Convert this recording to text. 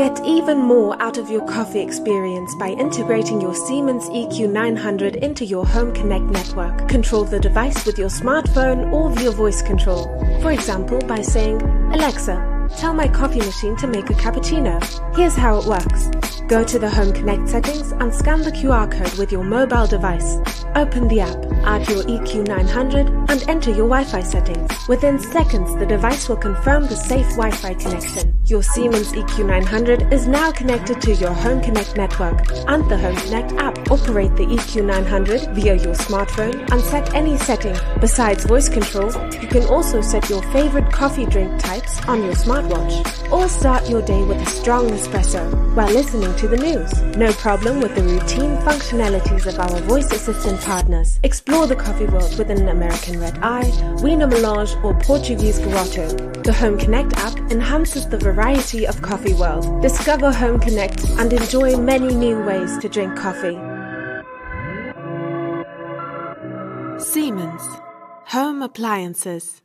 Get even more out of your coffee experience by integrating your Siemens EQ900 into your Home Connect network. Control the device with your smartphone or via voice control. For example, by saying, "Alexa, tell my coffee machine to make a cappuccino." Here's how it works. Go to the Home Connect settings and scan the QR code with your mobile device. Open the app, add your EQ900 and enter your Wi-Fi settings. Within seconds, the device will confirm the safe Wi-Fi connection. Your Siemens EQ900 is now connected to your Home Connect network and the Home Connect app. Operate the EQ900 via your smartphone and set any setting. Besides voice control, you can also set your favorite coffee drink types on your smartwatch. Or start your day with a strong espresso while listening to the news. No problem with the routine functionalities of our voice assistant partners. Explore the coffee world with an American Red Eye, Wiener Melange or Portuguese Garotto. The Home Connect app enhances the variety of coffee world. Discover Home Connect and enjoy many new ways to drink coffee. Siemens. Home appliances.